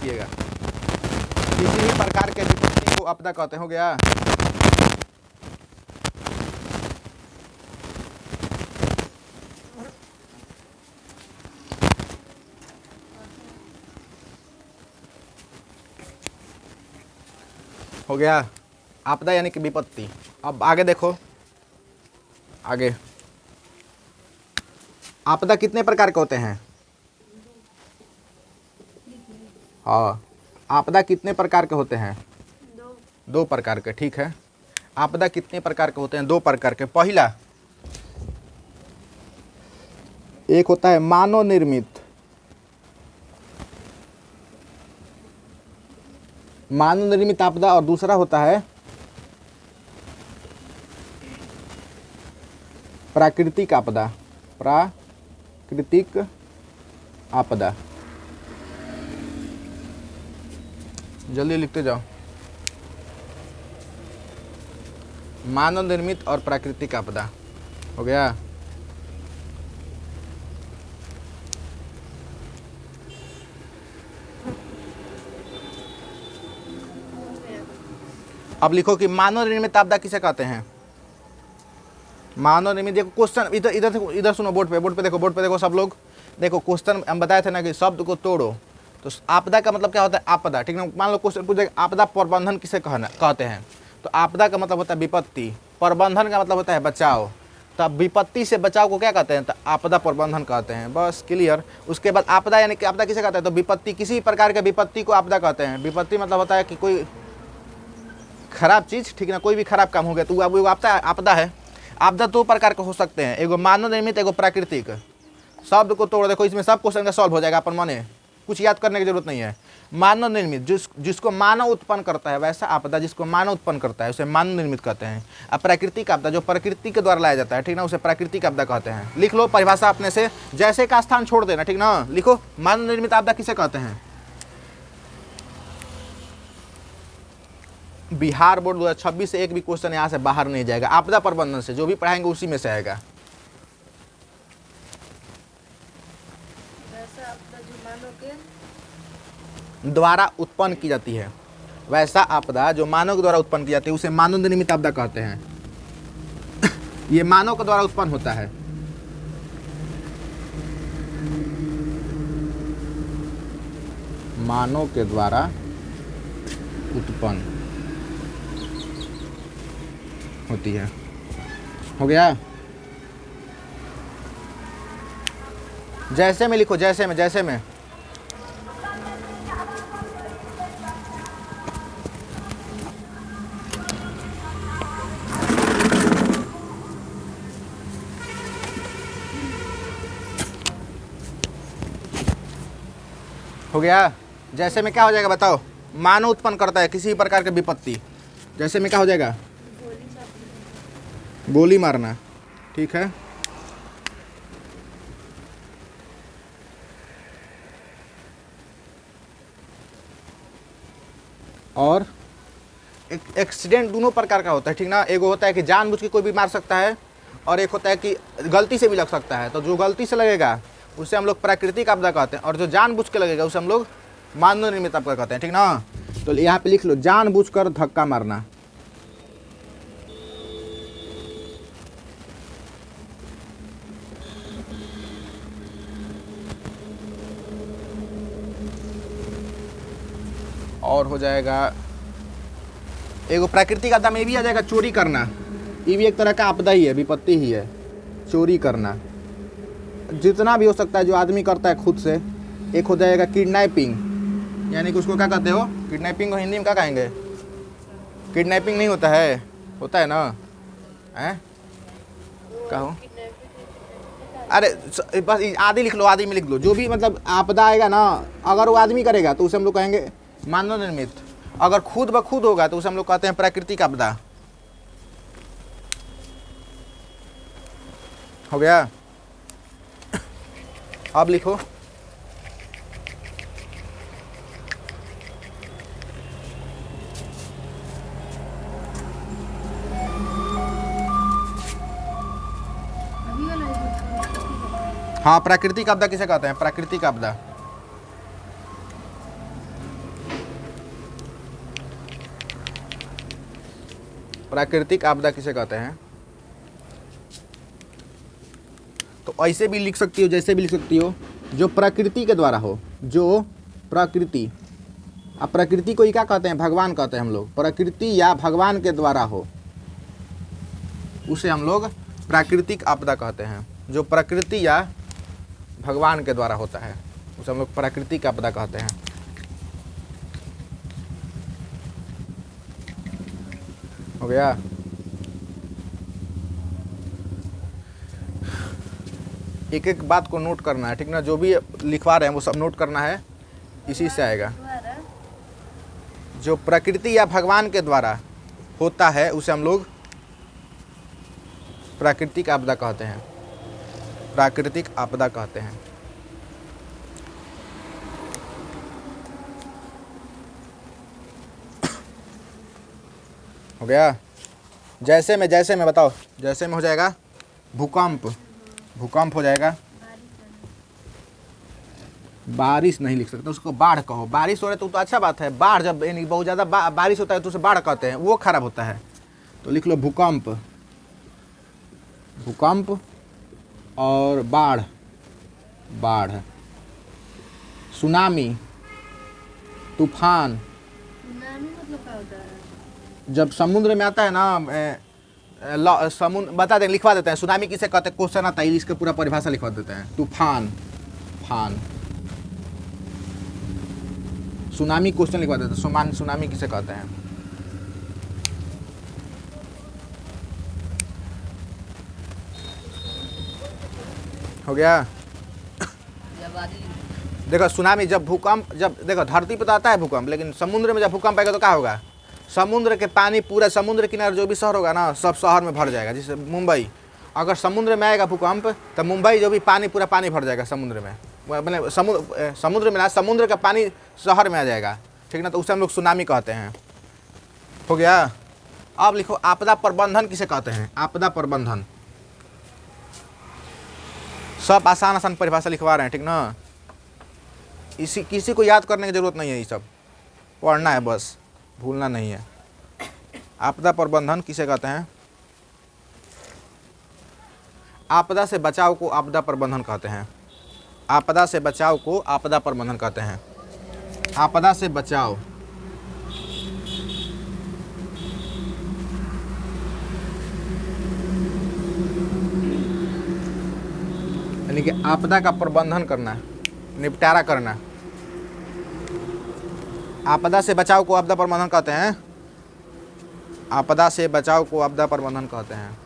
लिखिएगा। किसी भी प्रकार के विपत्ति को आपदा कहते हैं। हो गया। हो गया आपदा यानी कि विपत्ति। अब आगे देखो, आगे आपदा कितने प्रकार के होते हैं? हाँ, आपदा कितने प्रकार के होते हैं? दो प्रकार के। ठीक है, आपदा कितने प्रकार के होते हैं? दो प्रकार के। पहला, एक होता है मानव निर्मित, आपदा, और दूसरा होता है प्राकृतिक आपदा। प्राकृतिक आपदा, जल्दी लिखते जाओ। मानव निर्मित और प्राकृतिक आपदा। हो गया। अब लिखो कि मानव निर्मित आपदा किसे कहते हैं? मानव निर्मित, देखो क्वेश्चन इधर इधर इधर सुनो, बोर्ड पे देखो सब लोग। देखो क्वेश्चन हम बताए थे ना कि शब्द को तोड़ो। तो आपदा का मतलब क्या होता है? आपदा। ठीक ना, मान लो क्वेश्चन पूछे आपदा प्रबंधन किसे कहते हैं, तो आपदा का मतलब होता है विपत्ति, प्रबंधन का मतलब होता है बचाव। तो विपत्ति से बचाव को क्या कहते हैं? तो आपदा प्रबंधन कहते हैं। बस क्लियर। उसके बाद आपदा यानी कि आपदा किसे कहते हैं? तो विपत्ति, किसी प्रकार के विपत्ति को आपदा कहते हैं। विपत्ति मतलब होता है कि कोई खराब चीज, ठीक ना, कोई भी खराब काम हो गया तो वो आपदा है। आपदा दो प्रकार के हो सकते हैं, एगो मानव निर्मित, एगो प्राकृतिक। शब्द को तोड़ देखो, इसमें सब क्वेश्चन का सॉल्व हो जाएगा अपन माने, कुछ याद करने की जरूरत नहीं है। मानव निर्मित, जिसको मानव उत्पन्न करता है, वैसा आपदा जिसको मानव उत्पन्न करता है उसे मानव निर्मित कहते हैं। अब प्राकृतिक आपदा जो प्रकृति के द्वारा लाया जाता है, ठीक ना, उसे प्राकृतिक आपदा कहते हैं। लिख लो परिभाषा अपने से, जैसे का स्थान छोड़ देना, ठीक ना। लिखो मानव निर्मित आपदा किसे कहते हैं? बिहार बोर्ड 2026 से एक भी क्वेश्चन यहाँ से बाहर नहीं जाएगा। आपदा प्रबंधन से जो भी पढ़ाएंगे उसी में से आएगा। द्वारा उत्पन्न की जाती है, वैसा आपदा जो मानव के द्वारा उत्पन्न की जाती है उसे मानव निर्मित आपदा कहते हैं। ये मानव के द्वारा उत्पन्न होता है। मानव के द्वारा उत्पन्न होती है। हो गया। जैसे में लिखो, जैसे में हो गया। जैसे में क्या हो जाएगा बताओ? मानव उत्पन्न करता है किसी प्रकार की विपत्ति। जैसे में क्या हो जाएगा? गोली मारना। ठीक है, और एक्सीडेंट दोनों प्रकार का होता है, ठीक ना। एगो होता है कि जानबूझ के कोई भी मार सकता है, और एक होता है कि गलती से भी लग सकता है। तो जो गलती से लगेगा उसे हम लोग प्राकृतिक आपदा कहते हैं, और जो जानबूझ के लगेगा उसे हम लोग मानव निर्मित आपदा कहते हैं, ठीक ना। तो यहाँ पे लिख लो जानबूझकर धक्का मारना। और हो जाएगा एगो प्राकृतिक आपदा में भी आ जाएगा चोरी करना। ये भी एक तरह का आपदा ही है, विपत्ति ही है, चोरी करना। जितना भी हो सकता है जो आदमी करता है खुद से। एक हो जाएगा किडनैपिंग, यानी कि उसको क्या कहते हो? किडनैपिंग को हिंदी में क्या कहेंगे? किडनैपिंग नहीं होता है, होता है ना, हैं? कहो, अरे बस आदि लिख लो, आदि में लिख लो। जो भी मतलब आपदा आएगा ना, अगर वो आदमी करेगा तो उसे हम लोग कहेंगे मानव निर्मित। अगर खुद ब खुद होगा तो उसे हम लोग कहते हैं प्राकृतिक आपदा। हो गया। अब लिखो हाँ, प्राकृतिक आपदा किसे कहते हैं? प्राकृतिक आपदा प्राकृतिक आपदा किसे कहते हैं? तो ऐसे भी लिख सकती हो, जैसे भी लिख सकती हो, जो प्रकृति के द्वारा हो, जो प्रकृति। अब प्रकृति को ही क्या कहते हैं? भगवान कहते हैं हम लोग। प्रकृति या भगवान के द्वारा हो उसे हम लोग प्राकृतिक आपदा कहते हैं। जो प्रकृति या भगवान के द्वारा होता है उसे हम लोग प्राकृतिक आपदा कहते हैं। हो गया? एक एक बात को नोट करना है, ठीक ना? जो भी लिखवा रहे हैं वो सब नोट करना है, इसी से आएगा। जो प्रकृति या भगवान के द्वारा होता है उसे हम लोग प्राकृतिक आपदा कहते हैं। प्राकृतिक आपदा कहते हैं। हो गया? जैसे में बताओ, जैसे में हो जाएगा भूकंप, भूकंप हो जाएगा। बारिश नहीं लिख सकते, उसको बाढ़ कहो। बारिश हो रहा है तो अच्छा बात है। बाढ़ जब यानी बहुत ज़्यादा बारिश होता है तो उसे बाढ़ कहते हैं, वो खराब होता है। तो लिख लो भूकंप, भूकंप और बाढ़, बाढ़। सुनामी, तूफान। सुनामी मतलब क्या होता है? जब समुद्र में आता है ना, समुद्र बता दें, लिखवा देते हैं। सुनामी किसे कहते हैं? क्वेश्चन आता है, इसका पूरा परिभाषा लिखवा देते हैं। तूफान, फान। सुनामी क्वेश्चन लिखवा देते हैं। सुनामी किसे कहते हैं? हो गया? देखो सुनामी जब भूकंप, जब देखो धरती पर तो आता है भूकंप, लेकिन समुद्र में जब भूकंप आएगा तो क्या होगा? समुद्र के पानी पूरा समुद्र किनारे जो भी शहर होगा ना, सब शहर में भर जाएगा। जैसे मुंबई, अगर समुद्र में आएगा भूकंप तो मुंबई जो भी पानी, पूरा पानी भर जाएगा समुद्र में। मतलब समुद्र में ना, समुद्र का पानी शहर में आ जाएगा, ठीक ना? तो उसे हम लोग सुनामी कहते हैं। हो गया? अब लिखो आपदा प्रबंधन किसे कहते हैं? आपदा प्रबंधन। सब आसान आसान परिभाषा लिखवा रहे हैं, ठीक ना? किसी को याद करने की जरूरत नहीं है, ये सब पढ़ना है बस, भूलना नहीं है। आपदा प्रबंधन किसे कहते हैं? आपदा से बचाव को आपदा प्रबंधन कहते हैं। आपदा से बचाव को आपदा प्रबंधन कहते हैं। आपदा से बचाव, यानी कि आपदा का प्रबंधन करना, निपटारा करना। आपदा से बचाव को आपदा प्रबंधन कहते हैं। आपदा से बचाव को आपदा प्रबंधन कहते हैं।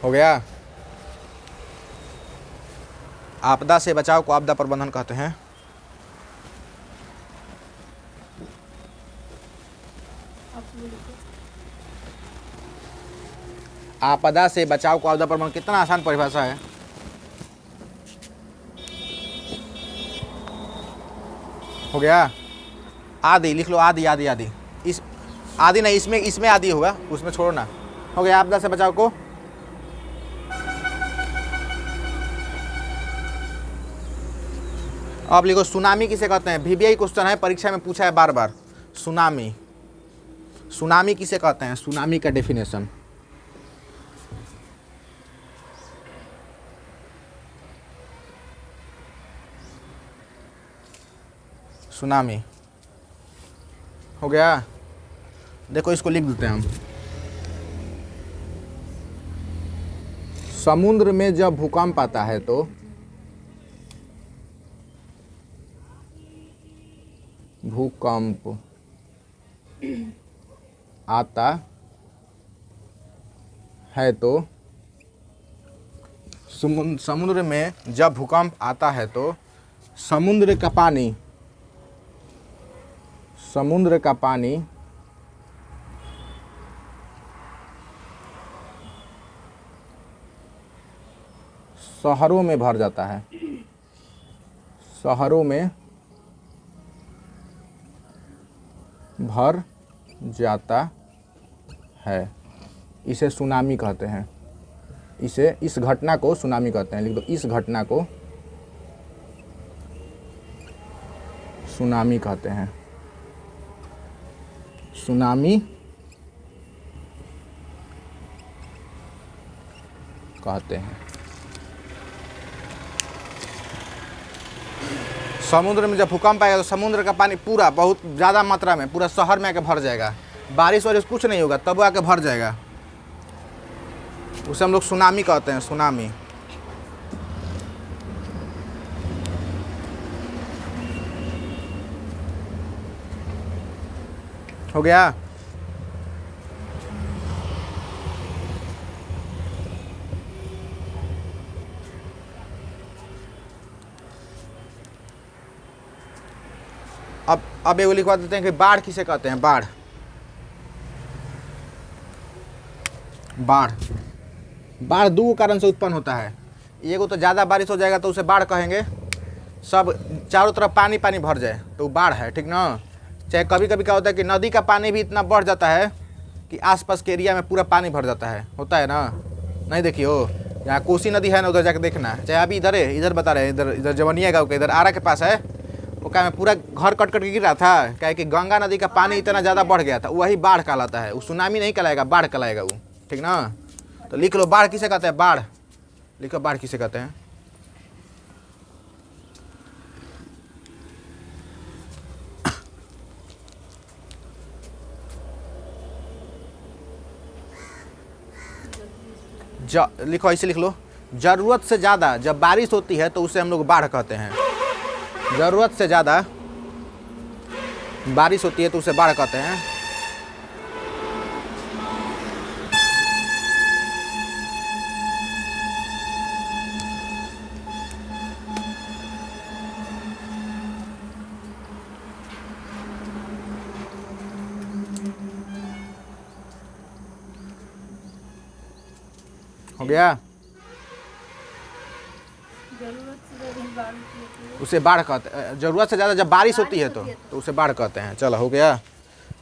हो गया? आपदा से बचाव को आपदा प्रबंधन कहते हैं। आपदा से बचाव को आपदा प्रबंधन, कितना आसान परिभाषा है। हो गया? आदि लिख लो, आदि आदि आदि। इस आदि नहीं, इसमें आदि होगा, उसमें छोड़ो ना। हो गया? आपदा से बचाव को। अब लिखो सुनामी किसे कहते हैं? VBI क्वेश्चन है, परीक्षा में पूछा है बार बार। सुनामी, सुनामी किसे कहते हैं? सुनामी का डेफिनेशन। सुनामी। हो गया? देखो इसको लिख देते हैं हम। समुद्र में जब भूकंप आता है तो भूकंप आता है तो समुद्र में जब भूकंप आता है तो समुद्र का पानी शहरों में भर जाता है। शहरों में भर जाता है, इसे सुनामी कहते हैं। इस घटना को सुनामी कहते हैं। लिख दो, इस घटना को सुनामी कहते हैं। सुनामी कहते हैं। समुद्र में जब भूकंप आएगा तो समुद्र का पानी पूरा बहुत ज़्यादा मात्रा में पूरा शहर में आके भर जाएगा। बारिश वारिश कुछ नहीं होगा तब वो आके भर जाएगा। उसे हम लोग सुनामी कहते हैं, सुनामी। हो गया? अब एगो लिखवा देते हैं कि बाढ़ किसे कहते हैं। बाढ़, बाढ़, बाढ़ दो कारण से उत्पन्न होता है। एगो तो ज़्यादा बारिश हो जाएगा तो उसे बाढ़ कहेंगे, सब चारों तरफ पानी पानी भर जाए तो वो बाढ़ है, ठीक ना। चाहे कभी कभी क्या होता है कि नदी का पानी भी इतना बढ़ जाता है कि आसपास के एरिया में पूरा पानी भर जाता है, होता है ना। नहीं देखियो, यहाँ कोसी नदी है ना, उधर जाके देखना। चाहे अभी इधर है, इधर बता रहे हैं, इधर इधर जवनिया गाँव के इधर आरा के पास है, वो क्या में पूरा घर कट कट के गिर रहा था, क्या है कि गंगा नदी का पानी इतना ज़्यादा बढ़ गया था। वही बाढ़ कहलाता है। वो सुनामी नहीं कहलाएगा, बाढ़ कहलाएगा वो, ठीक ना। तो लिख लो, बाढ़ किसे कहते हैं। बाढ़ लिखो, बाढ़ किसे कहते हैं। लिखो, ऐसे लिख लो, ज़रूरत से ज़्यादा जब बारिश होती है तो उसे हम लोग बाढ़ कहते हैं। ज़रूरत से ज़्यादा बारिश होती है तो उसे बाढ़ कहते हैं। हो गया? जरूरत से ज़्यादा बारिश होती है उसे बाढ़ कहते हैं। ज़रूरत से ज़्यादा जब बारिश होती है तो उसे बाढ़ कहते हैं। चलो, हो गया?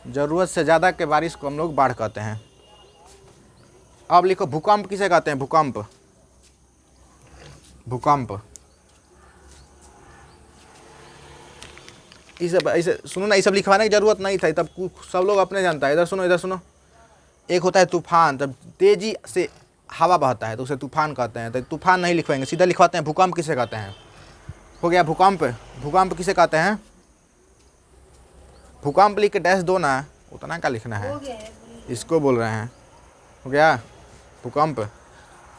ज़रूरत से ज़्यादा के बारिश को हम लोग बाढ़ कहते हैं। अब लिखो, भूकंप किसे कहते हैं। भूकंप, भूकंप। ये सब ऐसे सुनो ना, ये सब लिखवाने की जरूरत नहीं था, तब सब लोग अपने जानता है। इधर सुनो, इधर सुनो। एक होता है तूफान, जब तेजी से हवा बहता है तो उसे तूफान कहते हैं। तो तूफान नहीं लिखवाएंगे, सीधा लिखवाते हैं भूकंप किसे कहते हैं। हो गया? भूकंप, भूकंप किसे कहते हैं। भूकंप लिख के डैश दो ना, उतना क्या लिखना है, हो गया है। इसको बोल रहे हैं। हो गया? भूकंप।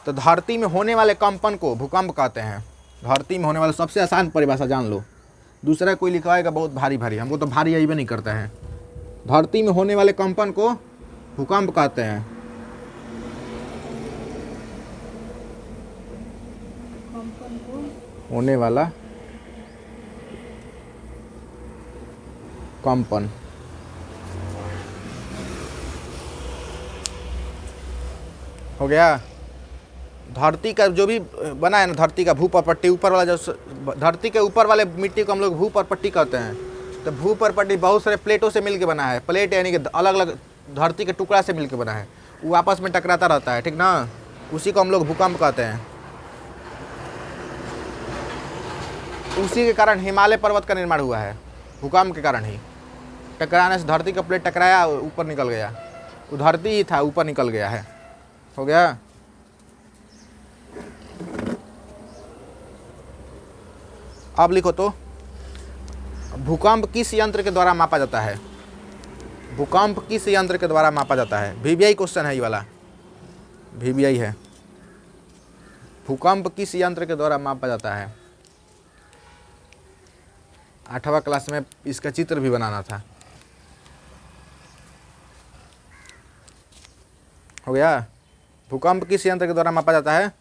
तो धरती में होने वाले कंपन को भूकंप कहते हैं। धरती में होने वाले, सबसे आसान परिभाषा जान लो। दूसरा कोई लिखवाएगा बहुत भारी भारी, हमको तो भारी यही भी नहीं करता है। धरती में होने वाले कंपन को भूकंप कहते हैं। कंपन को होने वाला कंपन। हो गया? धरती का जो भी बना है ना, धरती का भूपरपट्टी, ऊपर वाला जो धरती के ऊपर वाले मिट्टी को हम लोग भूपरपट्टी कहते हैं। तो भूपरपट्टी बहुत सारे प्लेटों से मिलके बना है। प्लेट यानी कि अलग अलग धरती के टुकड़ा से मिलके बना है, वो आपस में टकराता रहता है, ठीक ना। उसी को हम लोग भूकंप कहते हैं। उसी के कारण हिमालय पर्वत का निर्माण हुआ है, भूकंप के कारण ही। टकराने से धरती का प्लेट टकराया, ऊपर निकल गया। वो धरती ही था, ऊपर निकल गया है। हो गया? अब लिखो तो, भूकंप किस यंत्र के द्वारा मापा जाता है। भूकंप किस यंत्र के द्वारा मापा जाता है। VBI क्वेश्चन है ये वाला, VBI है। भूकंप किस यंत्र के द्वारा मापा जाता है। 8वां क्लास में इसका चित्र भी बनाना था। हो गया? भूकंप किस यंत्र के द्वारा मापा जाता है।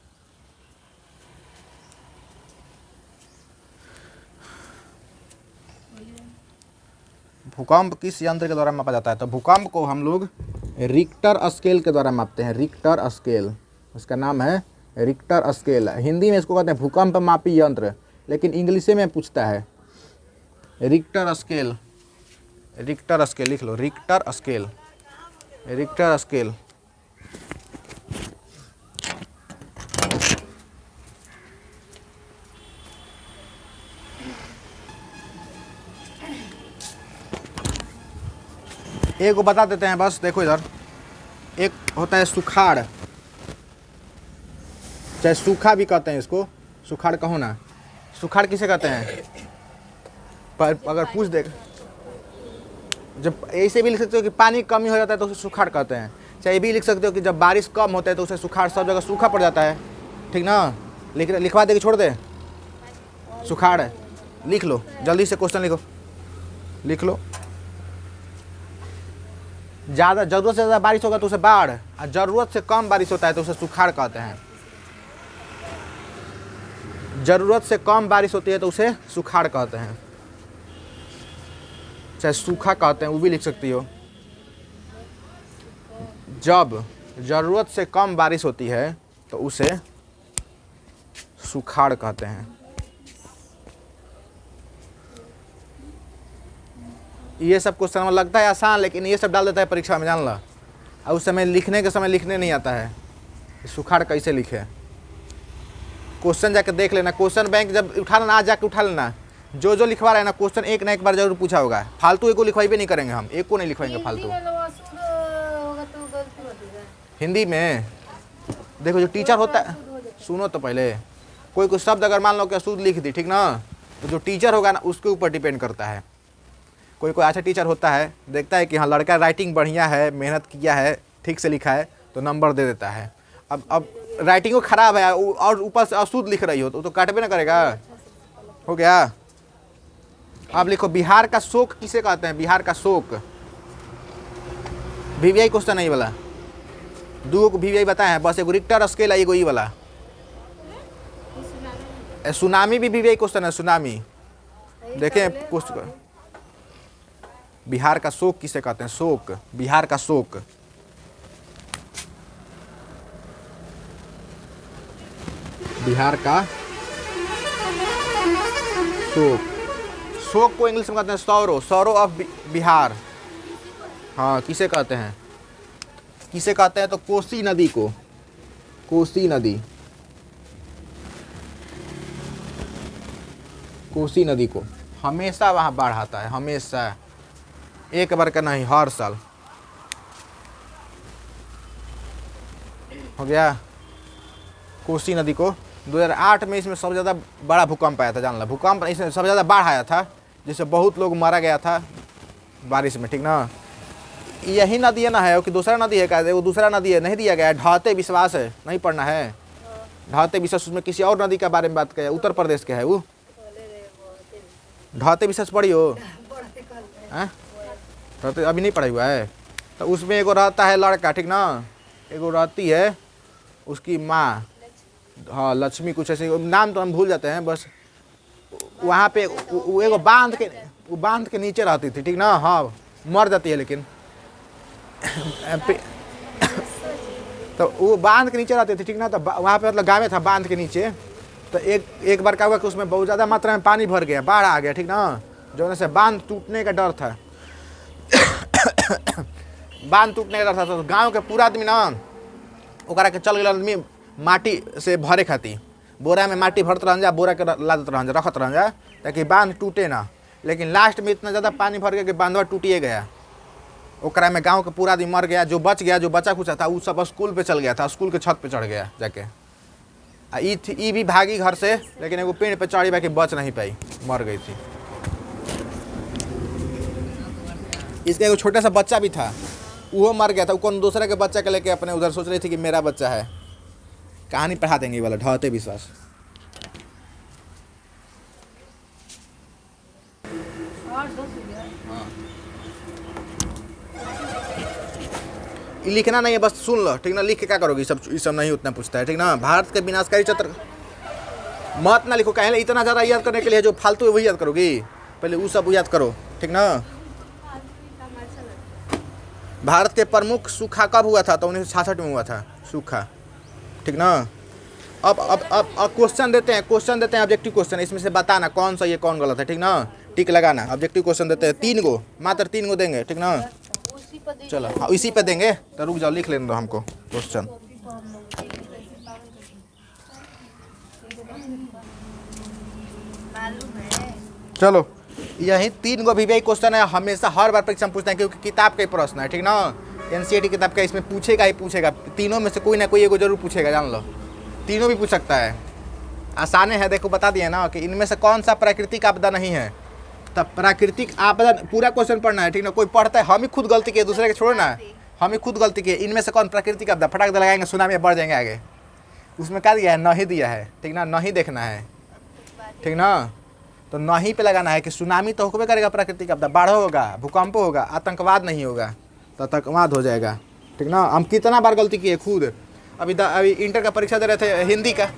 भूकंप किस यंत्र के द्वारा मापा जाता है। तो भूकंप को हम लोग रिक्टर स्केल के द्वारा मापते हैं। रिक्टर स्केल, उसका नाम है रिक्टर स्केल। हिंदी में इसको कहते हैं भूकंप मापी यंत्र, लेकिन इंग्लिश में पूछता है रिक्टर स्केल। रिक्टर स्केल लिख लो, रिक्टर स्केल, रिक्टर स्केल। एक को बता देते हैं बस, देखो इधर। एक होता है सुखाड़, चाहे सूखा भी कहते हैं इसको, सुखाड़ कहो ना। सुखाड़ किसे कहते हैं? पर अगर पूछ दे, जब ऐसे भी लिख सकते हो कि पानी कमी हो जाता है तो उसे सुखाड़ कहते हैं। चाहे ये भी लिख सकते हो कि जब बारिश कम होता है तो उसे सुखाड़, सब जगह सूखा पड़ जाता है, ठीक ना। लिखवा दे कि छोड़ दे? सुखाड़ है। लिख लो जल्दी से, क्वेश्चन लिखो, लिख लो। ज़्यादा ज़रूरत से ज़्यादा बारिश होगा तो उसे बाढ़, और ज़रूरत से कम बारिश होता है तो उसे सुखाड़ कहते हैं। ज़रूरत से कम बारिश होती है तो उसे सुखाड़ कहते हैं, चाहे सूखा कहते हैं वो भी लिख सकती हो। जब ज़रूरत से कम बारिश होती है तो उसे सुखाड़ कहते हैं। ये सब क्वेश्चन में लगता है आसान, लेकिन ये सब डाल देता है परीक्षा में, जान ला। और उस समय लिखने के समय लिखने नहीं आता है, सुखाड़ कैसे लिखे। क्वेश्चन जाके देख लेना, क्वेश्चन बैंक जब उठा लेना, आज जाके उठा लेना। जो जो लिखवा रहे हैं ना क्वेश्चन, एक ना एक बार जरूर पूछा होगा। फालतू एक को लिखवाई भी नहीं करेंगे हम, एक को नहीं लिखवाएंगे फालतू। हिंदी में देखो, जो टीचर होता है, सुनो तो पहले, कोई शब्द अगर मान लो कि अशुद्ध लिख दी, ठीक ना, तो जो टीचर होगा ना उसके ऊपर डिपेंड करता है। कोई अच्छा टीचर होता है, देखता है कि हाँ लड़का राइटिंग बढ़िया है, मेहनत किया है, ठीक से लिखा है, तो नंबर दे देता है। अब राइटिंग को खराब है और ऊपर से अशुद्ध लिख रही हो तो काटबे ना करेगा। हो गया। अब लिखो, बिहार का शोक किसे कहते हैं? बिहार का शोक, वीवीआई क्वेश्चन नहीं वाला, दो को वीवीआई बताए हैं बस, एगो रिक्टर स्केल है, एगो ई वाला। सुनामी भी वीवीआई क्वेश्चन है, सुनामी। देखें क्वेश्चन, बिहार का शोक किसे कहते हैं? शोक, बिहार का शोक। बिहार का शोक, शोक को इंग्लिश में कहते हैं सौरो, सौरो ऑफ बिहार। हाँ, किसे कहते हैं? किसे कहते हैं? तो कोसी नदी को, कोसी नदी, कोसी नदी को। हमेशा वहाँ बाढ़ आता है, हमेशा, एक बार का नहीं, हर साल। हो गया। कोसी नदी को 2008 में इसमें सबसे ज़्यादा बड़ा भूकंप आया था, जान ला। भूकंप, इसमें सबसे ज़्यादा बाढ़ आया था, जिससे बहुत लोग मारा गया था बारिश में, ठीक ना। यही नदी है ना, है कि दूसरा नदी है? क्या वो दूसरा नदी है? नहीं दिया गया है। ढाते विश्वास है, नहीं पढ़ना है? ढाते विश्वास, उसमें किसी और नदी के बारे में बात किया, उत्तर प्रदेश के है वो। ढाते विश्वास पढ़ी हो? ढाते अभी नहीं पढ़ा हुआ है। तो उसमें एगो रहता है लड़का, ठीक ना, एगो रहती है उसकी माँ, हाँ लक्ष्मी कुछ ऐसे, नाम तो हम भूल जाते हैं बस। वहाँ पे वो एगो बांध के नीचे रहती थी, ठीक ना। हाँ, मर जाती है लेकिन तो वो बांध के नीचे रहती थी, ठीक ना। तो वहाँ पे मतलब गाँव में था, बांध के नीचे। तो एक बार क्या हुआ कि उसमें बहुत ज़्यादा मात्रा में पानी भर गया, बाढ़ आ गया, ठीक ना। जो से बांध टूटने का डर था बांध टूटने का डर था। तो गाँव के पूरा आदमी ना ओकरा के चल गया आदमी माटी से भरे खाती, बोरा में माटी भरत रह जा, बोरा के लादत रह जा, रखत रह जा, ताकि बांध टूटे ना। लेकिन लास्ट में इतना ज़्यादा पानी भर गया कि बांधवा टूटिए गया। ओकरा में गांव का पूरा आदमी मर गया। जो बच गया, जो बचा खुचा था, वो सब स्कूल पे चल गया था, स्कूल के छत पे चढ़ गया जाके। ई भी भागी घर से, लेकिन एगो पेड़ पे चढ़ी बाकी बच नहीं पाई, मर गई थी। इसका एगो छोटा सा बच्चा भी था, वो मर गया था। वो कौन दूसरे के बच्चा के लेके अपने उधर सोच रही थी कि मेरा बच्चा है। कहानी पढ़ा देंगे ये वाला, ढाते विश्वास। लिखना नहीं है, बस सुन लो, ठीक ना। लिख के क्या करोगे? ये सब नहीं उतना पूछता है, ठीक ना। भारत के विनाशकारी चक्र मत ना लिखो, कहें इतना ज़्यादा याद करने के लिए जो फालतू है वही याद करोगी, पहले वो सब याद करो, ठीक ना। भारत के प्रमुख सूखा कब हुआ था? तो 1966 में हुआ था सूखा, ठीक ना। अब क्वेश्चन देते हैं, ऑब्जेक्टिव क्वेश्चन। इसमें से बताना कौन सा ये कौन गलत है, ठीक ना। टिक लगाना। ऑब्जेक्टिव क्वेश्चन देते हैं 3 गो, मात्र 3 गो देंगे, ठीक ना। चलो हाँ, इसी पे देंगे। तो रुक जाओ, लिख लेने दो हमको क्वेश्चन। चलो यही 3 गो भी क्वेश्चन है, हमेशा हर बार परीक्षा में पूछते हैं, क्योंकि किताब का ही प्रश्न है, ठीक ना। एनसीईआरटी किताब का इसमें पूछेगा ही पूछेगा, तीनों में से कोई ना कोई एगो जरूर पूछेगा, जान लो, तीनों भी पूछ सकता है। आसाने है, देखो बता दिए ना कि इनमें से कौन सा प्राकृतिक आपदा नहीं है। तब प्राकृतिक आपदा पूरा क्वेश्चन पढ़ना है, ठीक ना। कोई पढ़ता है, हम ही खुद गलती किए, दूसरे के छोड़ो ना, हम ही खुद गलती किए। इनमें से कौन प्राकृतिक आपदा, फटाक दे लगाएंगे, सुनामी बढ़ जाएंगे आगे। उसमें क्या दिया है, नहीं दिया है, ठीक ना, नहीं देखना है, ठीक ना। तो नहीं पे लगाना है कि सुनामी तो होबे करेगा, प्राकृतिक आपदा, बाढ़ होगा, भूकंप होगा, आतंकवाद नहीं होगा, तो आतंकवाद हो जाएगा, ठीक ना। हम कितना बार गलती किए खुद। अभी इंटर का परीक्षा दे रहे थे हिंदी का,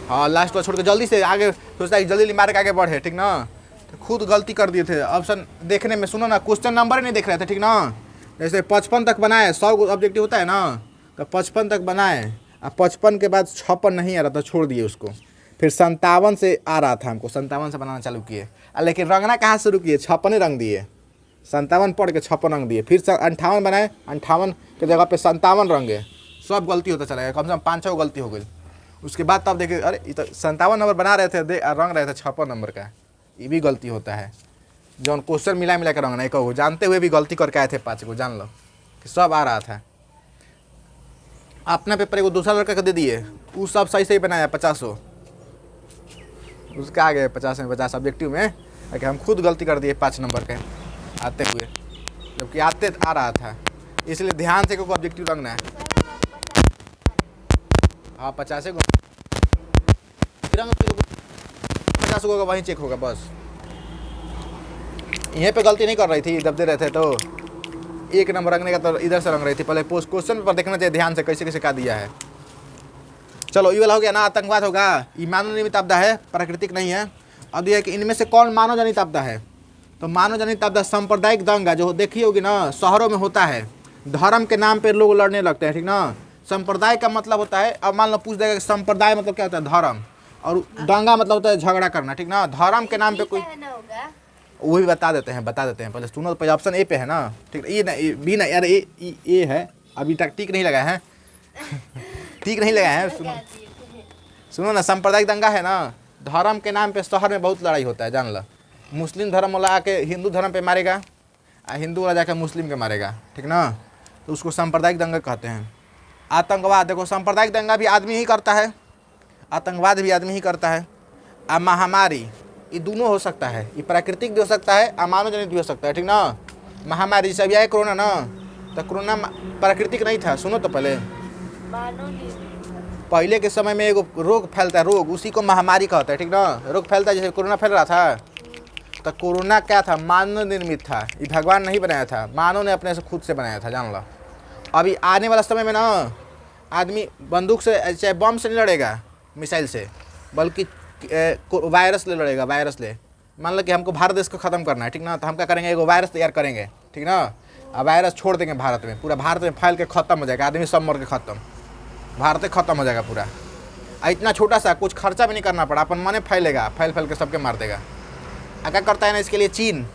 हाँ लास्ट बार छोड़ के जल्दी से आगे सोचता है जल्दी मार के आगे बढ़े, ठीक ना। तो खुद गलती कर दिए थे। ऑप्शन देखने में, सुनो ना, क्वेश्चन नंबर ही नहीं देख रहे थे, ठीक ना। जैसे 55 तक बनाए, 100 ऑब्जेक्टिव होता है ना, तो 55 तक बनाए, अब 55 के बाद 56 नहीं आ रहा था, छोड़ दिए उसको। फिर 57 से आ रहा था, हमको 57 से बनाना चालू किए, लेकिन रंगना कहाँ शुरू किए, 56 रंग दिए, 57 पढ़ के 56 रंग दिए। फिर 58 बनाए, 58 के जगह पे 57 रंगे, सब गलती होता चला गया, कम से कम 5-6 गलती हो गई। उसके बाद तब देखे, अरे ये तो 57 नंबर बना रहे थे, रंग रहे थे 56 नंबर का, ये भी गलती होता है। जौन क्वेश्चन मिला मिला के रंगना, कहो जानते हुए भी गलती करके आए थे 5 को, जान लो कि सब आ रहा था। अपना पेपर एगो दूसरा लड़का को दे दिए, वो सब सही सही बनाया 50, उसका आ गए 50 में 50 ऑब्जेक्टिव में, कि हम खुद गलती कर दिए 5 नंबर के आते हुए, जबकि आते आ रहा था। इसलिए ध्यान से कोई ऑब्जेक्टिव रंगना है। हाँ 50 गो 50 गो का वहीं चेक होगा बस। यहीं पे गलती नहीं कर रही थी, जब दे रहे थे तो 1 नंबर रंगने का तो इधर से रंग रही थी। पहले पोस्ट क्वेश्चन पर देखना चाहिए ध्यान से, कैसे कैसे क्या दिया है। चलो ये वाला हो गया ना, आतंकवाद होगा, ये मानव निर्मित आपदा है, प्राकृतिक नहीं है। अब यह है कि इनमें से कौन मानव जनित आपदा है, तो मानव जनित आपदा सांप्रदायिक दंगा, जो देखी होगी ना शहरों में होता है, धर्म के नाम पे लोग लड़ने लगते हैं, ठीक ना। संप्रदाय का मतलब होता है, अब मान लो पूछ देगा कि संप्रदाय मतलब क्या होता है, धर्म, और दंगा मतलब होता है झगड़ा करना, ठीक ना। धर्म के नाम पे कोई, वो भी बता देते हैं पहले सुनो, तो पहले ऑप्शन ए पे है ना, ठीक है। ये ना बी ना यार, ए है, अभी तक टिक नहीं लगा है ठीक नहीं लगा है, सुनो ना, सांप्रदायिक दंगा है ना, धर्म के नाम पे शहर में बहुत लड़ाई होता है, जान लो। मुस्लिम धर्म वाला आके हिंदू धर्म पे मारेगा, हिंदू वाला जाके मुस्लिम के मारेगा, ठीक ना, तो उसको सांप्रदायिक दंगा कहते हैं। आतंकवाद, देखो सांप्रदायिक दंगा भी आदमी ही करता है, आतंकवाद भी आदमी ही करता है। महामारी, ये दोनों हो सकता है, ये प्राकृतिक भी हो सकता है, अमानव जनित भी हो सकता है, ठीक ना। महामारी जैसे अभी आया कोरोना ना, तो कोरोना प्राकृतिक नहीं था, सुनो तो पहले के समय में एगो रोग फैलता है, रोग, उसी को महामारी कहता है, ठीक ना। रोग फैलता है, जैसे कोरोना फैल रहा था, तो कोरोना क्या था, मानव निर्मित था, ये भगवान नहीं बनाया था, मानव ने अपने से खुद से बनाया था, जान लो। अभी आने वाला समय में ना, आदमी बंदूक से चाहे बम से नहीं लड़ेगा, मिसाइल से, बल्कि वायरस ले लड़ेगा, वायरस ले। मान लो कि हमको भारत देश को ख़त्म करना है, ठीक ना, तो हम क्या करेंगे, एगो वायरस तैयार करेंगे, ठीक ना, और वायरस छोड़ देंगे भारत में, पूरा भारत में फैल के ख़त्म हो जाएगा, आदमी सब मर के ख़त्म, भारत ख़त्म हो जाएगा पूरा। इतना छोटा सा, कुछ खर्चा भी नहीं करना पड़ा, अपन मने फैलेगा, फैल के सबके मार देगा। क्या करता है ना, इसके लिए चीन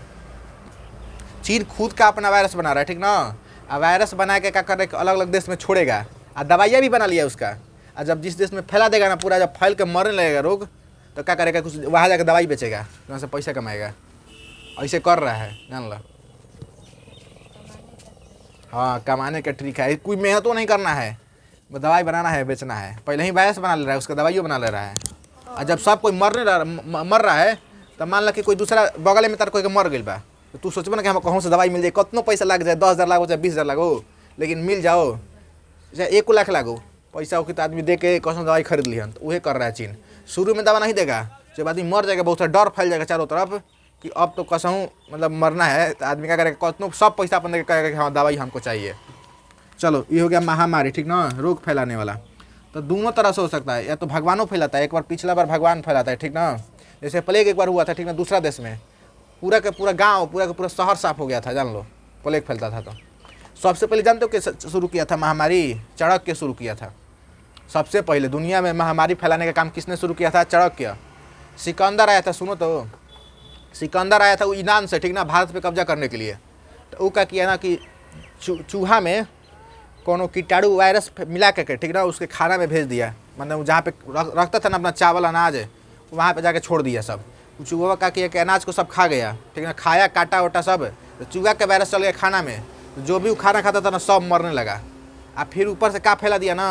खुद का अपना वायरस बना रहा है, ठीक ना। वायरस बना के क्या कर रहे, अलग अलग देश में छोड़ेगा, और दवाइयाँ भी बना लिया उसका। और जब जिस देश में फैला देगा ना पूरा, जब फैल के मरने लगेगा रोग, तो क्या करेगा, कुछ वहाँ जाकर दवाई बेचेगा, वहाँ से पैसा कमाएगा। ऐसे कर रहा है, जान लो। हाँ, कमाने का ट्रिक है, कोई मेहनत तो नहीं करना है, दवाई बनाना है, बेचना है। पहले ही वायरस बना ले रहा है, उसका दवाइयों बना ले रहा है। और जब सब कोई मर रहा है, तो मान लो कि कोई दूसरा बगल में तार कोई मर गई बा, तो तू सोचबे ना कि हम कहूँ से दवाई मिल जाए, कितनो पैसा लग जाए, 10,000 लागो चाहे 20,000 लागो, लेकिन मिल जाओ, चाहे 1 लाख लागो, पैसा हो कि तो आदमी दे के कसम दवाई खरीद लिहन। तो वही कर रहा है चीन। शुरू में दवा नहीं देगा, जब आदमी मर जाएगा, बहुत सारा डर फैल जाएगा चारों तरफ कि अब तो कसम मतलब मरना है, तो आदमी क्या करेगा, कितनों सब पैसा अपन देकर कहेगा कि हाँ दवाई हमको चाहिए। चलो ये हो गया महामारी, ठीक ना, रोग फैलाने वाला। तो दोनों तरह से हो सकता है, या तो भगवानों फैलाता है, एक बार पिछला बार भगवान फैलाता है, ठीक ना। जैसे प्लेग एक बार हुआ था, ठीक ना, दूसरा देश में, पूरा का पूरा गाँव, पूरा का पूरा शहर साफ हो गया था, जान लो, प्लेग फैलता था। तो सबसे पहले जानते हो कि शुरू किया था महामारी, चाणक्य शुरू किया था। सबसे पहले दुनिया में महामारी फैलाने का काम किसने शुरू किया था, चाणक्य। सिकंदर आया था, सुनो तो, सिकंदर आया था वो ईरान से, ठीक ना, भारत पे कब्जा करने के लिए। तो वो क्या किया ना कि चूहा में कोनो कीटाणु वायरस मिला के, ठीक ना, उसके खाना में भेज दिया, मतलब जहाँ पे रखता था ना अपना चावल अनाज, वहाँ पे जाके छोड़ दिया सब। चूहा का किया कि अनाज को सब खा गया, ठीक है ना, खाया काटा वाटा सब, तो चूहा के वायरस चल गया खाना में, तो जो भी वो खाना खाता था ना सब मरने लगा। और फिर ऊपर से क्या फैला दिया ना,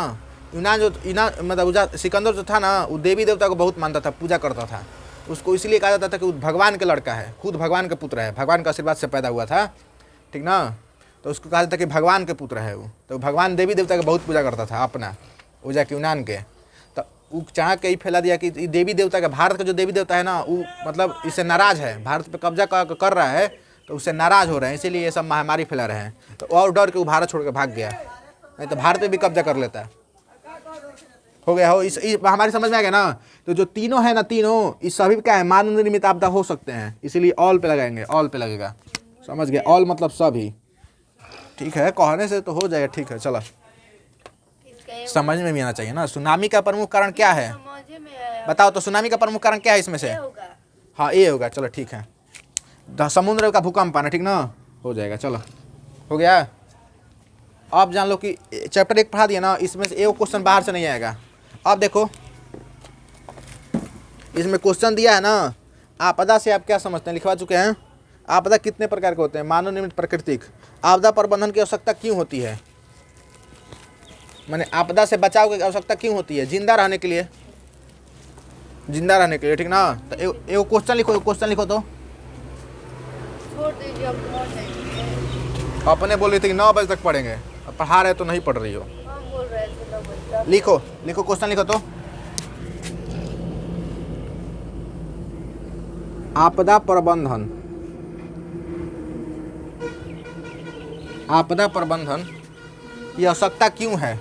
यूनान मतलब सिकंदर जो था ना, वो देवी देवता को बहुत मानता था, पूजा करता था। उसको इसलिए कहा जाता था कि वो भगवान के लड़का है, खुद भगवान का पुत्र है, भगवान का आशीर्वाद से पैदा हुआ था, ठीक ना। तो उसको कहा जाता कि भगवान के पुत्र है वो। तो भगवान देवी देवता की बहुत पूजा करता था अपना, वो जाके यूनान के। तो वो चाह के ही फैला दिया कि देवी देवता का, भारत का जो देवी देवता है ना, वो मतलब इससे नाराज़ है, भारत पे कब्जा कर रहा है, तो उससे नाराज़ हो रहे हैं, इसीलिए ये सब महामारी फैला रहे हैं। तो और डर के वो भारत छोड़ के भाग गया, नहीं तो भारत पे भी कब्जा कर लेता। हो गया हो, इस हमारी समझ में आ गया ना। तो जो तीनों है ना, तीनों इस सभी क्या है, मानव निर्मित आपदा हो सकते हैं, इसीलिए ऑल पे लगाएंगे, ऑल पे लगेगा। समझ गए, ऑल मतलब सभी, ठीक है, कहने से तो हो जाएगा, ठीक है। चलो समझ में भी आना चाहिए ना। सुनामी का प्रमुख कारण क्या है, बताओ तो, सुनामी का प्रमुख कारण क्या है इसमें से? हाँ ये होगा, चलो ठीक है। समुद्र का भूकंप आना, ठीक ना, हो जाएगा। चलो हो गया। अब जान लो कि चैप्टर 1 पढ़ा दिया ना, इसमें से एक क्वेश्चन बाहर से नहीं आएगा। अब देखो इसमें क्वेश्चन दिया है ना, आपदा से आप क्या समझते हैं, लिखवा चुके हैं। आपदा कितने प्रकार के होते हैं? मानव निर्मित, प्राकृतिक। आपदा प्रबंधन की आवश्यकता क्यों होती है, माने आपदा से बचाव की आवश्यकता क्यों होती है? जिंदा रहने के लिए, जिंदा रहने के लिए, ठीक ना। तो एक क्वेश्चन लिखो, क्वेश्चन लिखो तो। छोड़ दीजिए, अब पहुंच जाएंगे। अपने बोल रही थी कि 9 बजे तक पढ़ेंगे, अब पढ़ा रहे तो नहीं पढ़ रही हो। हम बोल रहे थे 9 बजे तक। लिखो लिखो, क्वेश्चन लिखो तो। आपदा प्रबंधन, आपदा प्रबंधन की आवश्यकता क्यों है?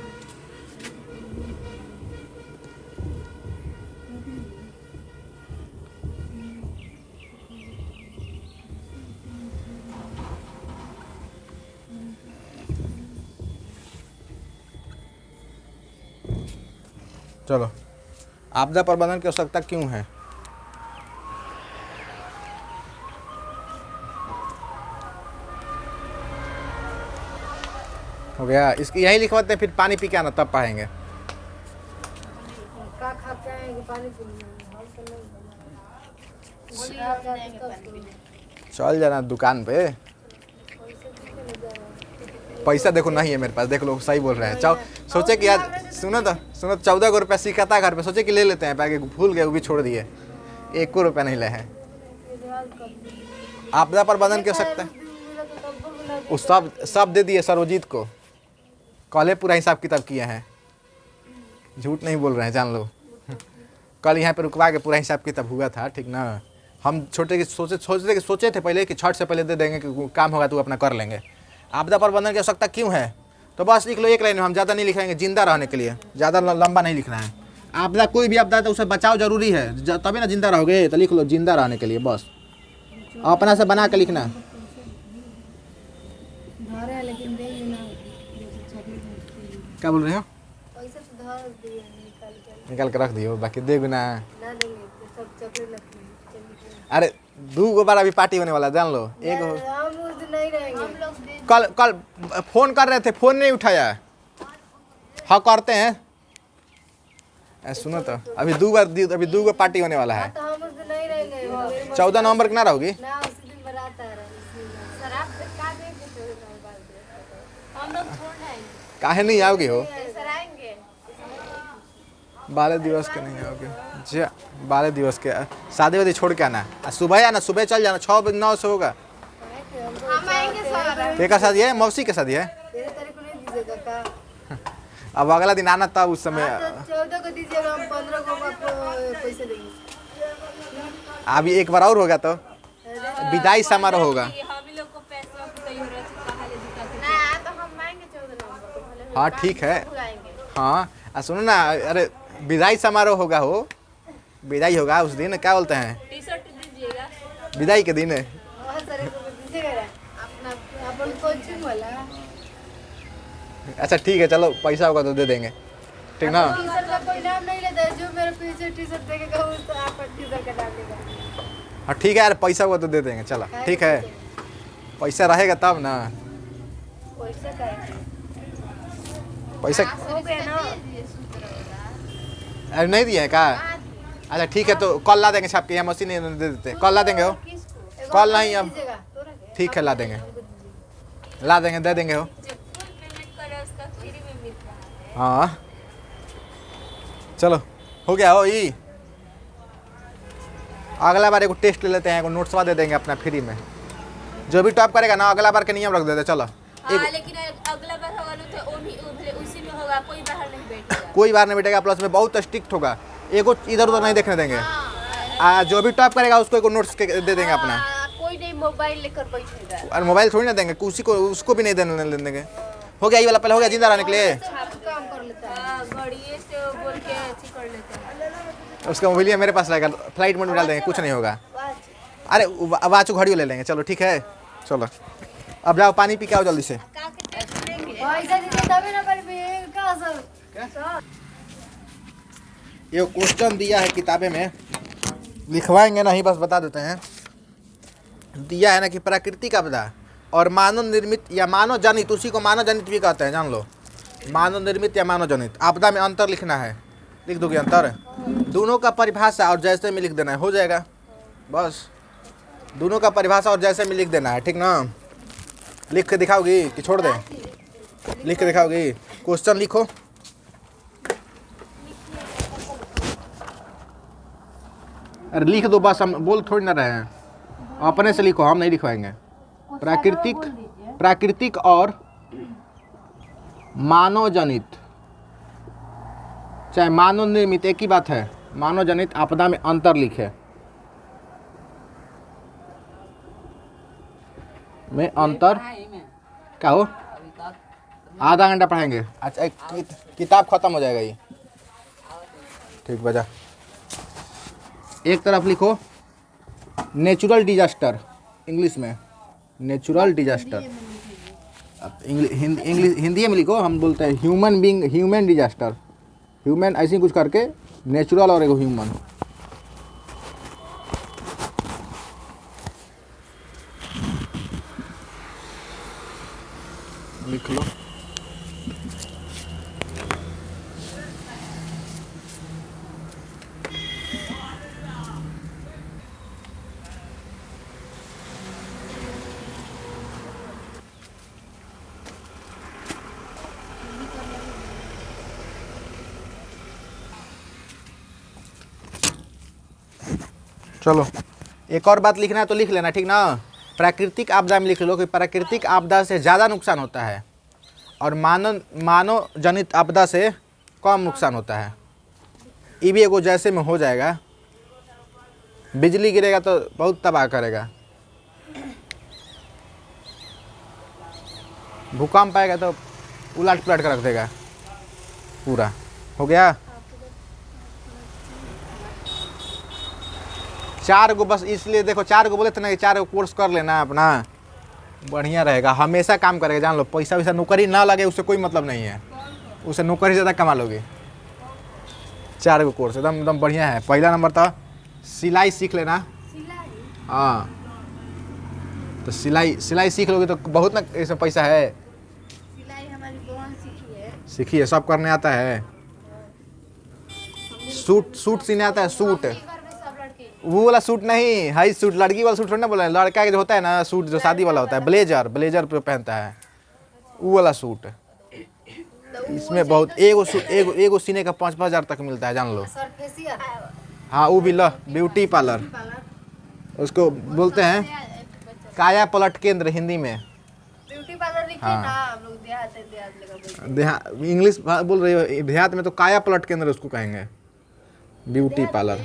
चलो, आपदा प्रबंधन की आवश्यकता क्यों है? हो गया, इसकी यही लिखवाते हैं, फिर पानी पी के आना, तब पढ़ेंगे। क्या खाते हैं कि पानी पी चल जाना दुकान पे, पैसा देखो नहीं है मेरे पास, देख लो सही बोल रहे हैं। सोचे कि आज सुनो 14 रुपया सिखाता घर पे, सोचे कि ले लेते हैं, पैके भूल गए, वो भी छोड़ दिए, 1 रुपया नहीं ले हैं। आपदा प्रबंधन की आवश्यकता है, वो सब दे दिए सर्वजीत को, कल पूरा हिसाब किताब किया है, झूठ नहीं बोल रहे हैं, जान लो। कल यहाँ पे रुकवा के पूरा हिसाब किताब हुआ था, ठीक ना। हम सोचे थे पहले कि छठ से पहले दे देंगे, कि काम होगा तो अपना कर लेंगे। आपदा प्रबंधन की आवश्यकता क्यों है, तो बस लिख लो एक लाइन में, हम ज़्यादा नहीं लिखेंगे, जिंदा रहने के लिए, ज़्यादा लंबा नहीं लिखना है। आपदा कोई भी आपदा है तो उसे बचाव जरूरी है, तभी ना जिंदा रहोगे, तो लिख लो जिंदा रहने के लिए, बस अपना से बना के लिखना। लेकिन क्या बोल रहे हो? पैसे तो धर दिए, निकाल के रख दियो, बाकी दे गुना। ना देंगे तो सब चॉकलेट लगती। अरे 2 बार अभी पार्टी होने वाला, जान लो। एक हम उस दिन नहीं रहेंगे, हम लोग कल फोन कर रहे थे, फोन नहीं उठाया। हाँ करते हैं, सुनो तो, अभी 2 बार पार्टी होने वाला है। तो हम उस दिन नहीं रहेंगे। 14 नवंबर के ना रहोगी? ना उसी दिन बारात आ रहा है, सर आप का देंगे, हम लोग छोड़ आएंगे। काहे नहीं आओगे हो? सर आएंगे 12 दिवस के नहीं आओगे, जी 12 दिवस के शादी वादी छोड़ के आना, सुबह आना, सुबह चल जाना, 6 बजे 9 से होगा। हम आएंगे सर। क्या शादी है? मौसी की शादी है। 13 तारीख को नहीं दीजिएगा का? अब अगला दिन आना, तब उस समय। 14 को दीजिएगा, हम 15 को आपको पैसे देंगे। अभी एक बार और होगा तो विदाई समारोह होगा। हाँ ठीक है, हाँ सुनो ना, अरे विदाई समारोह होगा, हो विदाई होगा उस दिन, क्या बोलते हैं, टी-शर्ट दीजिएगा विदाई के दिन। अच्छा ठीक है, चलो पैसा होगा तो दे देंगे, ठीक ना। कोई नाम नहीं लेता है, जो मेरे पीछे टी-शर्ट देखेगा उसको आप टी-शर्ट का नाम लेगा। हाँ ठीक है यार, पैसा होगा तो दे देंगे, चलो ठीक है, पैसा रहेगा तब ना। पैसा हो गया ना? अरे नहीं दिया है क्या? अच्छा ठीक है, तो कल ला देंगे छाप के, यहाँ मशीन नहीं दे देते, कल ला देंगे हो, किसको कल नहीं अब दीजिएगा तोरा के ठीक है ला देंगे, ला देंगे, दे देंगे हो। जो फुल पेमेंट करे उसका फ्री में मिल रहा है। हाँ चलो हो गया हो ये, अगला बार एगो टेस्ट ले लेते हैं, एगो नोट्सवा दे देंगे अपना फ्री में, जो भी टॉप करेगा ना अगला बार के नियम रख देते। चलो हाँ लेकिन अगला बार होगा ना तो उसी में होगा, कोई बाहर नहीं बैठेगा। कोई बार नहीं बैठेगा, प्लस में बहुत स्ट्रिक्ट होगा, एगो इधर उधर नहीं देखने देंगे। जो भी टॉप करेगा उसको एगो नोट्स दे देंगे अपना, कोई नहीं मोबाइल लेकर बैठेगा। और मोबाइल थोड़ी ना देंगे, उसी को उसको भी नहीं देने देंगे। हो गया ये वाला, पहले हो गया जिंदा रहने के लिए, काम कर लेता है, घड़िए से बोल के अच्छी कर लेता है। उसका मोबाइल मेरे पास रहेगा, फ्लाइट मोड में डाल देंगे, कुछ नहीं होगा। अरे वाच घड़ी ले लेंगे, चलो ठीक है। चलो अब जाओ पानी पी के आओ जल्दी से। ये क्वेश्चन दिया है किताबे में, लिखवाएंगे नहीं, बस बता देते हैं। दिया है ना कि प्राकृतिक आपदा और मानव निर्मित या मानव जनित, उसी को मानव जनित भी कहते हैं, जान लो। मानव निर्मित या मानव जनित आपदा में अंतर लिखना है, लिख दोगे अंतर, दोनों का परिभाषा और जैसे में लिख देना है, हो जाएगा बस। दोनों का परिभाषा और जैसे में लिख देना है, ठीक ना। लिख के दिखाओगी कि छोड़ दें? लिख के दिखाओगी? क्वेश्चन लिखो। अरे लिख दो बस, हम बोल थोड़ी ना रहे हैं, अपने से लिखो, हम नहीं लिखवाएंगे। प्राकृतिक और मानव जनित, चाहे मानव निर्मित एक ही बात है, मानव जनित आपदा में अंतर लिखे, में अंतर क्या हो, आधा घंटा पढ़ाएंगे। अच्छा किताब खत्म हो जाएगा ये, ठीक बजा। एक तरफ लिखो नेचुरल डिजास्टर, इंग्लिश में नेचुरल डिजास्टर, हिंदी में लिखो, हम बोलते हैं human being, human disaster, human ऐसे ही कुछ करके, नेचुरल और एगो ह्यूमन। लिख लो। चलो एक और बात लिखना है तो लिख लेना, ठीक ना। प्राकृतिक आपदा में लिख लो कि प्राकृतिक आपदा से ज़्यादा नुकसान होता है और मानव जनित आपदा से कम नुकसान होता है। ये भी एगो जैसे में हो जाएगा। बिजली गिरेगा तो बहुत तबाह करेगा, भूकंप आएगा तो उलट पलट कर रख देगा पूरा। हो गया 4 गो, बस इसलिए देखो 4 गो बोले थे ना कि 4 गो कोर्स कर लेना अपना, बढ़िया रहेगा, हमेशा काम करेगा, जान लो। पैसा वैसा नौकरी ना लगे उससे कोई मतलब नहीं है, उससे नौकरी ज़्यादा कमा लोगे। 4 गो कोर्स एकदम एकदम बढ़िया है। पहला नंबर तो सिलाई सीख लेना। हाँ तो सिलाई सीख लोगे तो बहुत ना इसमें पैसा है। सिलाई हमारी बहन सीखी है, सब करने आता है। सूट सीने आता है, सूट, वो वाला सूट नहीं, हाई सूट, लड़की वाला सूट थोड़ा ना बोला, लड़का के जो होता है ना सूट, जो शादी वाला होता है, ब्लेजर पे पहनता है, वो वाला सूट। इसमें बहुत एगो सीने का 5-5 हज़ार तक मिलता है, जान लो। हाँ वो भी लो, ब्यूटी पार्लर उसको बोलते हैं, काया पलट केंद्र हिंदी में। ब्यूटी पार्लर लिखिए ना, हम लोग देहात इंग्लिश बोल रही हो, देहात में तो काया पलट केंद्र उसको कहेंगे, ब्यूटी पार्लर।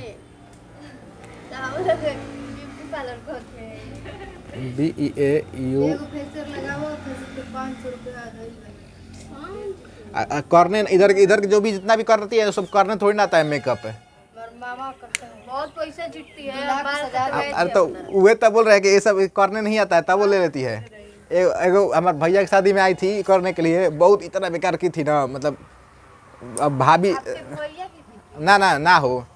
ब्यूटी पार्लर कहते हैं। BEAU। फेशियल लगाओ, फेशियल पे 500 रुपया करने इधर के जो भी जितना भी करती है सब करने थोड़ी ना आता है मेकअप है। मामा करते हैं, बहुत पैसा जुटती है। अरे तो वे तब बोल रहे हैं कि ये सब करने नहीं आता है, तब वो ले लेती है। एगो हमारे भैया की शादी में आई थी करने के लिए, बहुत इतना बेकार की थी ना, मतलब अब भाभी ना हो,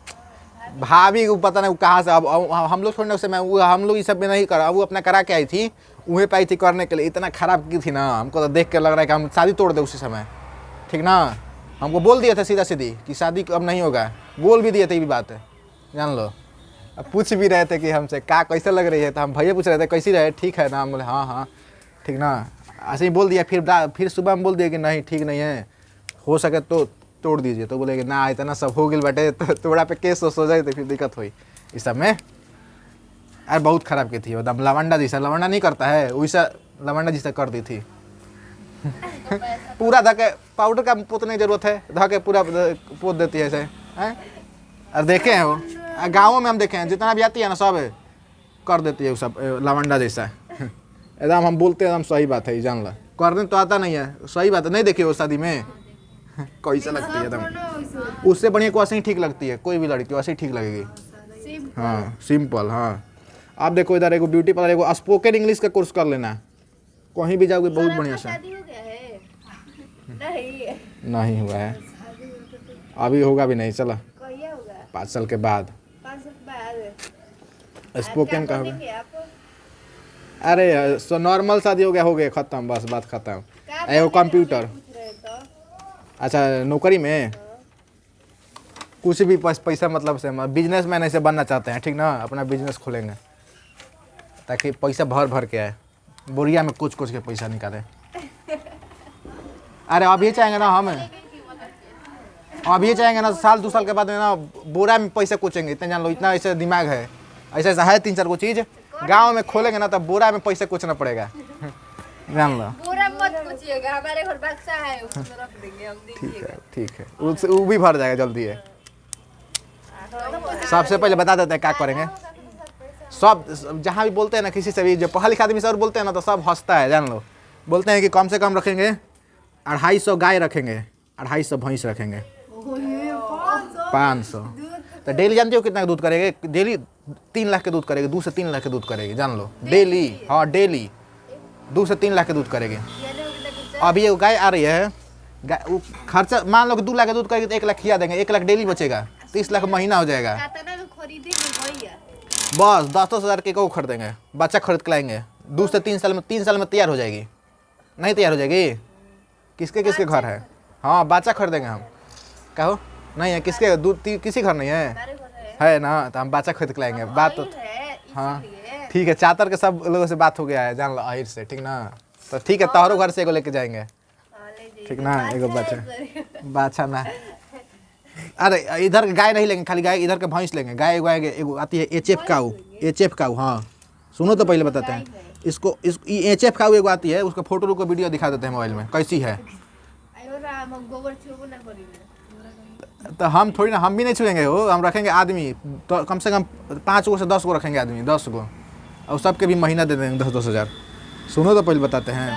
भाभी को पता नहीं कहाँ से। अब हम लोग छोड़ने उस समय हम लोग ये सब में नहीं करा, वो अपना करा के आई थी, वहीं पे आई थी करने के लिए। इतना खराब की थी ना, हमको तो देख के लग रहा है कि हम शादी तोड़ दे उसी समय, ठीक ना। हमको बोल दिया था सीधा सीधी कि शादी अब नहीं होगा, बोल भी दिए थे, ये भी बात है। जान लो। अब पूछ भी रहे थे कि हमसे का कैसे लग रही है, तो हम भैया पूछ रहे थे कैसी रहे, ठीक है ना, हम बोले हाँ हाँ ठीक ना, ऐसे ही बोल दिया। फिर सुबह हम बोल दिया कि नहीं ठीक नहीं है, हो सके तो तोड़ दीजिए, तो बोले कि ना इतना सब हो गया बेटे, तो तोड़ा पे केस हो जाए तो फिर दिक्कत हुई इस सब में। यार बहुत खराब की थी एकदम, लवंडा जैसा, लवंडा नहीं करता है वैसा लवंडा जैसा कर दी थी। पूरा धके पाउडर का पोतने की जरूरत है, धके पूरा पोत देती है ऐसे हैं। और देखे हैं वो गाँवों में, हम देखे हैं जितना भी आती है ना सब कर देती है वो सब लवंडा जैसा। एकदम हम बोलते हैं एकदम सही बात है, जान ला, करने तो आता नहीं है, सही बात है। नहीं देखिए वो शादी में कैसा लगती है एकदम, उससे बढ़िया को ऐसे ही ठीक लगती है, कोई भी लड़की वैसे ही ठीक लगेगी। हाँ सिंपल। हाँ आप देखो इधर एगो ब्यूटी पार्लर, एगो स्पोकन इंग्लिश का कोर्स कर लेना, कहीं भी जाओगे बहुत बढ़िया से। शादी हो गया है? नहीं नहीं हुआ है, अभी होगा भी नहीं, चला कहिया होगा? 5 साल के बाद 5 साल बाद। स्पोकन का होगा। बनेंगे आप? अरे सो नॉर्मल शादी हो गया खत्म, बस बात खत्म। क्या एगो कंप्यूटर, पूछ रहे तो? अच्छा नौकरी में कुछ भी पैसा मतलब से, बिजनेसमैन ऐसे बनना चाहते हैं ठीक ना, अपना बिजनेस खोलेंगे ताकि पैसा भर भर के आए, बोरिया में कुछ कुछ के पैसा निकाले। अरे अब ये चाहेंगे ना हम, अब ये चाहेंगे ना साल 2 साल के बाद में ना बोरा में पैसा कुचेंगे, इतना जान लो, इतना ऐसे दिमाग है, ऐसा ऐसा है 3-4 को चीज़ गांव में खोलेंगे ना तो बोरा में पैसा कुचना पड़ेगा, जान लो। पूरा मत पूछिएगा, हमारे घर बक्सा है उसमें रख देंगे हम, देखिएगा। ठीक है उससे वो भी भर जाएगा जल्दी है। सबसे पहले बता देते हैं क्या करेंगे। सब जहाँ भी बोलते हैं ना किसी से भी, जो पढ़ा लिखा आदमी से और बोलते हैं ना तो सब हंसता है, जान लो। बोलते हैं कि कम से कम रखेंगे 250 गाय रखेंगे, 250 भैंस रखेंगे, 500। तो डेली जानते हो कितना दूध करेंगे? डेली 3 लाख के दूध करेगी, 2 से 3 लाख के दूध करेगी, जान लो। डेली, हाँ डेली 2 से 3 लाख के दूध करेगी। अभी ये गाय आ रही है, वो खर्चा मान लो कि 2 लाख का दूध करेगी तो 1 लाख खिला देंगे, 1 लाख डेली बचेगा, 30 लाख महीना हो जाएगा। बस 10-10 हज़ार के को खरीदेंगे, बच्चा खरीद के लाएंगे, 2 से 3 साल में, 3 साल में तैयार हो जाएगी। नहीं तैयार हो जाएगी? किसके किसके घर है? हाँ बच्चा खरीदेंगे हम। कहो नहीं है किसके? किसी घर नहीं है ना, तो हम बच्चा खरीद के लाएंगे। बात तो हाँ ठीक है, चातर के सब लोगों से बात हो गया है, जान लो आहिर से, ठीक ना। तो ठीक है, तोहरों घर से एगो लेके जाएंगे, ठीक ना, एगो बच्चा ना। अरे इधर गाय नहीं लेंगे, खाली गाय, इधर के भैंस लेंगे। गाय एगो आती है एचएफ काऊ, हाँ सुनो तो पहले बताते हैं इसको। एचएफ काऊ एगो आती है, उसका फोटो को वीडियो दिखा देते हैं मोबाइल में, कैसी है। तो हम थोड़ी ना, हम भी नहीं छुएंगे वो, हम रखेंगे आदमी, तो कम से कम 5 गो से 10 गो रखेंगे आदमी, 10 गो, और सबके भी महीना दे देंगे 10-10 हज़ार। सुनो तो पहले बताते हैं।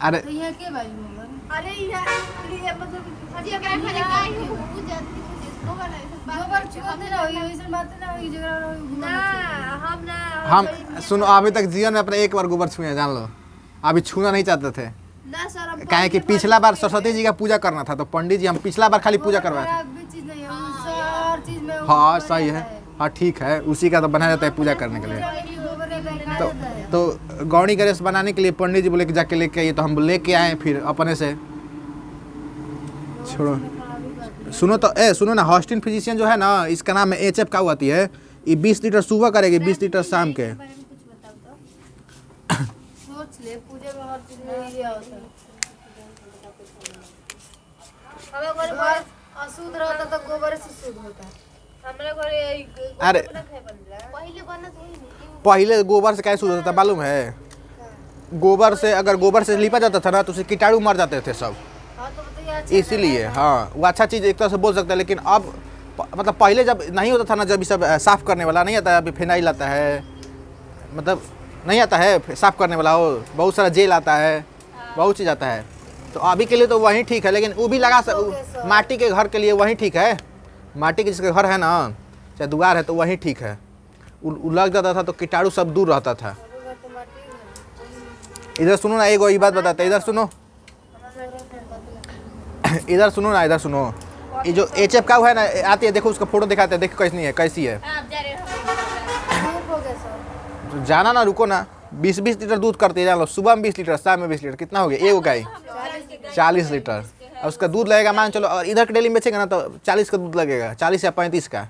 अरे हम सुनो, अभी तक जीवन में अपने एक बार गोबर छुए, जान लो। अभी छूना नहीं चाहते थे, काहे कि पिछला बार सरस्वती जी का पूजा करना था, तो पंडित जी हम पिछला बार खाली पूजा करवाए थे। हाँ सही है, हाँ ठीक है, उसी का तो बनाया जाता है पूजा करने के लिए। तो गौड़ी गणेश बनाने के लिए पंडित जी बोले कि जाके लेके आइए, तो हम लेके आए फिर अपने से। छोड़ो, सुनो तो सुनो ना, हॉस्टिन फिजिशियन जो है ना, इसका नाम एचएफ काऊ आती है। ये 20 लीटर सुबह करेगी, 20 लीटर शाम के। अशुद्ध रहता तो गोबर से शुद्ध होता। अरे पहले गोबर से क्या शुद्ध होता था मालूम है? गोबर से, अगर गोबर से लिपा जाता था ना तो उसे कीटाणु मर जाते थे सब, इसीलिए। हाँ वो अच्छा चीज़ एक तरह से बोल सकते हैं, लेकिन अब मतलब पहले जब नहीं होता था ना, जब ये सब साफ़ करने वाला नहीं आता है, अभी फिनाइल आता है, मतलब नहीं आता है साफ़ करने वाला, वो बहुत सारा जेल आता है, बहुत चीज़ आता है। तो अभी के लिए तो वही ठीक है, लेकिन वो भी लगा माटी के घर के लिए वही ठीक है। माटी के जिसके घर है ना, चाहे दुआर है, तो वही ठीक है। वो लग जाता था तो कीटाणु सब दूर रहता था। इधर सुनो ना, एक बात बताते हैं, इधर सुनो, इधर सुनो ना, इधर सुनो। ये जो एचएफ काऊ है ना, आती है, देखो उसका फोटो दिखाते हैं, देखो कैसी है, कैसी है। तो जाना ना, रुको ना, 20-20 लीटर दूध करती है, जान लो। सुबह में 20 लीटर, शाम में 20 लीटर, कितना हो गया? एगो गाय 40 लीटर। और उसका दूध लगेगा मान चलो, और इधर के डेली में बेचेगा ना तो 40 का दूध लगेगा, 40 या 35 का,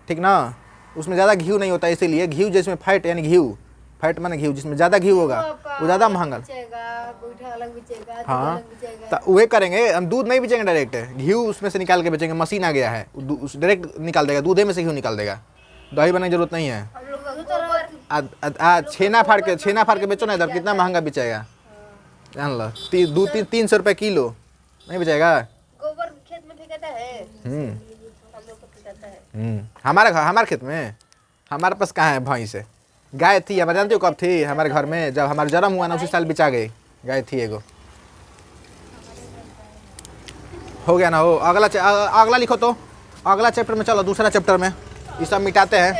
ठीक ना। उसमें ज़्यादा घी नहीं होता, इसीलिए घी जिसमें फैट यानी घी, फैट माने घी, जिसमें ज़्यादा घी होगा वो ज़्यादा महंगा। हाँ तो वही करेंगे हम, दूध नहीं बेचेंगे डायरेक्ट, घी उसमें से निकाल के बेचेंगे। मशीन आ गया है, उस डायरेक्ट निकाल देगा, दूधे में से घी निकाल देगा, दही बनाने की जरूरत नहीं है। छेना फाड़ के बेचो ना, इधर कितना महंगा बेचेगा जान लो, 300 रुपये किलो नहीं बेचेगा। गोबर खेत में फेंकता है, हम लोग को फेंकता है। हमारे खेत में, हमारे पास कहाँ है भैंस है, गाय थी हमारे, जानते हो कब थी हमारे घर में, जब हमारा जन्म हुआ ना उसी साल बिचा गई, गाय थी एगो। हो गया ना, हो अगला लिखो तो, अगला चैप्टर में चलो, दूसरा चैप्टर में ये सब मिटाते हैं।